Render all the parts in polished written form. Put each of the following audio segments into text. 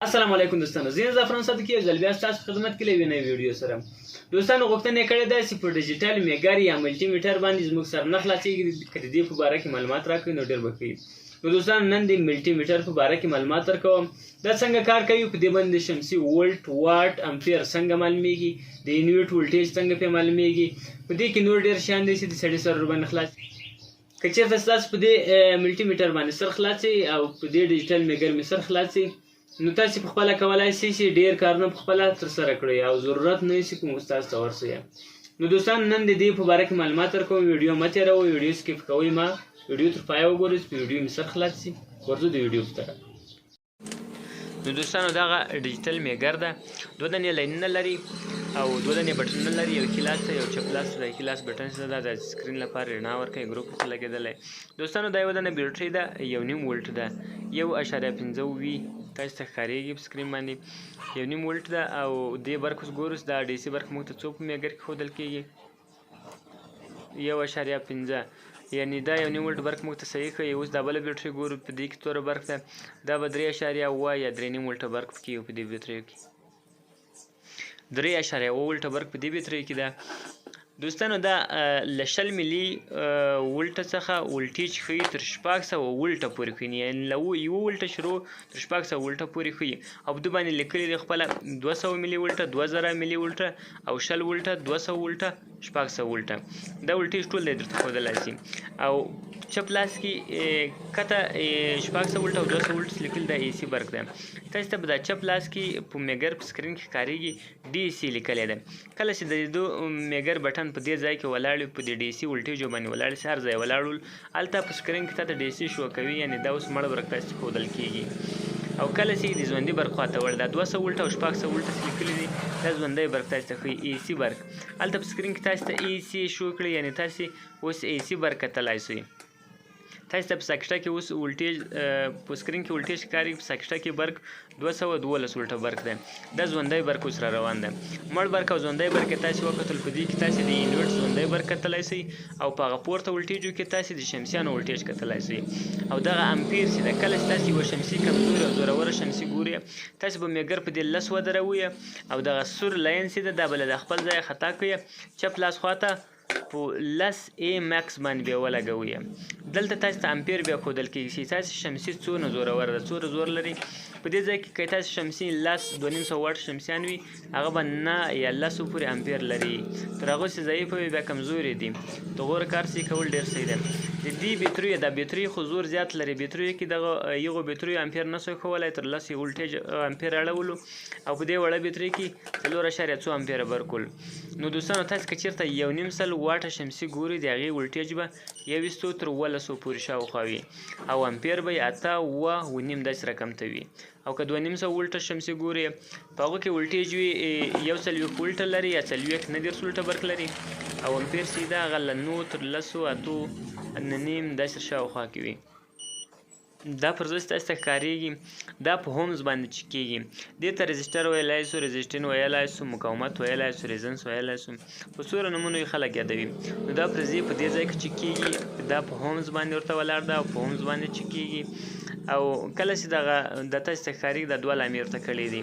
السلام علیکم دوستانو، زه زعفران صادقي یو ځل بیا ستاسو خدمت کې له یوې نوې ویډیو سره. دوستانو غوښتنه یې کړې ده چې په ډیجیټل میګر یا ملټي میټر باندې زموږ سره نه خلاصېږي، که د دې په باره کې معلومات راکړئ نو ډېر به ښه وي. نو دوستانو نن د ملټي میټر په باره کې معلومات درکوم. دا څنګه کار کوي، په دې باندې شمسي ولټ، واټ، امپیر څنګه معلومیږي، د یونیټ ولټیج څنګه پرې معلومیږي. په دې کې نور ډېر شیان دي چې د سړي سر باندې خلاص. که چېرته ستاسو په دې ملټي میټر باندې سر خلاصي او په دې ډیجیټل میګر مې سر خلاصي، نو تاسو په خپله کولی شئ چې ډېر کارونه په خپله ترسره کړئ او ضرورت نه وي چې کوم استاد ته ورسئ. نو دوستان نن د دې په باره کې معلومات درکوم. ویډیو مه تېروئ، ویډیو سکیپ کوئ مه، ویډیو تر پایه وګورئ چې په ویډیو مې سر خلاص شي. ورځو د ویډیو په طرف. نو دوستانو دغه ډیجیټل میګر ده، دوه دانې لاینونه لري او دوه دانې بټنونه لري. یو ښي لاس ته یو چپ لاس ته. د ښي لاس بټن چې ده د سکرین لپاره رڼا ورکوي، ګروپ ورته لګېدلی. دوستانو دا یوه دانه بیټرۍ ده، 1.5 ولټ ده، 1.5 تاسو ته ښکارېږي په سکرین باندې. 1.5 ولټ ده او دې برق اوس ګورو چې دا ډي سي برق موږ ته څو په میګر کې ښودل کېږي، 1.5. یعنې دا 1.5 ولټ برق موږ ته صحیح ښیي. اوس دا بله بیټرۍ ګورو، په دې کې توره برق ده، دا به 3.7 یا 3.5 ولټه برق پکې وي. په دې بیټریو کې 3.7 ولټه برق په دې بیټریو کې ده. دوستانو دا له 20 ملي ولټه څخه ولټیج ښیي تر 600 ولټه پورې ښیي، یعنې له 1 ولټه شروع تر 600 ولټه پورې ښیي. او په دې باندې لیکلي دي خپله 200 ملي ولټه، 2000 ملي ولټه او 20 ولټه، 200 ولټه، 600 ولټه. دا ولټیج ټول دی درته ښودلی شي. او چپ لاس کې کته 600 ولټه او 200 ولټ لیکلي دا اي سي برق ده. تاسو ته به دا چپ لاس کې په میګر په سکرین کې ښکارېږي ډي سي لیکلی ده. کله چې د دو میګر بټن په دې ځای کې ولاړ وي، په دې ډي سي ولټیجو باندې ولاړ سي، هر ځای ولاړ ول، هلته په سکرین کې تاته ډي سي شو کوي، یعنې دا اوس مړ برق تاسو ته ښودل کېږي. او کله چې د ژوندي برق خواته وړ، دا 200 ولټه او 600 ولټه لیکلي دي، دا ژوندی برق تاسو ته ښیي، اي سي برق. هلته په سکرین کې تاسو ته اي سي شو کړي، یعنې تاسې اوس اي سي برق کتلی شئ. تاسو ته په ساکټه کې اوس ولټیج په سکرین کې ولټیج ښکاري، په ساکټه کې برق 212 ولټه برق دی. دا ژوندی برق اوس را روان دی. مړ برق او ژوندی برق کې تاسو وکتل، په دې کې تاسو د یونیټ ژوندی برق کتلی شئ او په هغه پورته ولټیجو کې تاسو د شمسیانو ولټیج کتلی شئ. او دغه امپیر چې ده، کله چې تاسو یوه شمسي کمزورې او زوروره شمسي ګورئ، تاسو به میګر په دې 10 ودروئ او دغه سور لاین چې ده دا به له خپل ځایه خطا کړئ، چپ لاس خواته په 10 A max باندې بیا ولګوئ. دلته تاسو ته امپیر بیا ښودل کېږي چې تاسو شمسي څونه زوروره ده، څومره زور لري. په دې ځای کې که تاسو شمسي 2.5 واټ شمسیان وي، هغه به 9 یا 10 پورې امپیر لري. تر هغو چې ضعیفه وي بیا کمزورې دي. د غوره کار چې کول ډېر صحیح ده. د دې بیټریو دا بیټرۍ خو زور زیات لري. بیټریو کې دغه یغو بیټریو امپیر نه سوی ښولی، تر 10 ولټیج امپیر اړولو او په دې وړه بیټرۍ کې 4.2 امپیره برق ول. نو دوستانو تاسو که چېرته 1.5 واټه شمسي ګورئ، د هغې ولټیج به 2100 تر 1200 پورې شاوخوا وي او امپیر به یې 8 اوه و نیم داسې رقم ته وي. او که 2.5 ولټه شمسي ګورئ، په هغو کې ولټیج وي 140 ولټه لري یا 40 ولټه برق لري او امپیر چې ده هغه له 9 تر 10 8 9.5 داسې شاوخوا کې وي. دا پر ځای تاسو ته ښکارېږي، دا په هومز باندې چک کېږي. دې ته رزسټر ویلی شو، رزسټین ویلی شو، مقاومت ویلی شو، ریزنس ویلی شو، په څوره نومونو یې خلک یادوي. نو دا پر ځای په دې ځای کې چک کېږي، دا په هومز باندې ورته ولاړ ده او په هومز باندې چک کېږي. او کله چې دغه د تاسو ته ښکارېږي دا 2 علامې ورته کړې دي.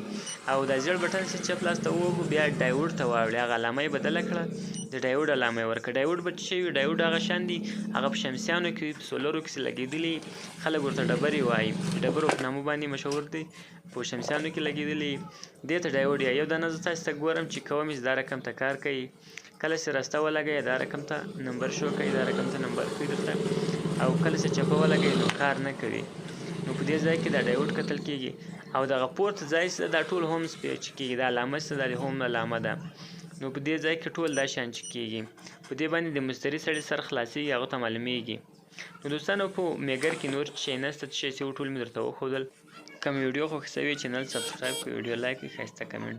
او دا زیړ بټن چې چپ لاس ته ووهو، بیا ډایوډ ته واوړي، هغه علامه یې بدله کړه، د ډایوډ علامه یې ورکړه. ډایوډ به څه شی وي؟ ډایوډ هغه شیان دي، هغه په شمسیانو کې په سولرو کې چې لګېدلي، خلک ورته ډبرې وایي، ډبرو په نامه باندې مشهور دی، په شمسیانو کې لګېدلي، دې ته ډایوډ یا یو دانه زه تاسو ته ګورم چې کوم چې دا رقم ته کار کوي. کله چې راسته ولګوئ دا رقم ته نمبر شو کوي، دا رقم ته نمبر ښیي درته، او کله چې چپه ولګوئ نو کار نه کوي. نو په دې ځای کې دا ډایوډ کتل کېږي. او دغه پورته ځای چې دا ټول هومز پې چک کېږي، دا علامه چې دا د هوم علامه ده. نو په دې ځای کې ټول دا شیان چک کېږي. په دې باندې د مستري سړي سر خلاصېږي، هغه ته معلومېږي. نو دوستانو په میګر کې نور شی نشته، څه شی چې ټول مې درته وښودل. که مې ویډیو خوښ شوې چینل سبسکرایب کړئ، ویډیو لایک کړئ، ښایسته کمنټ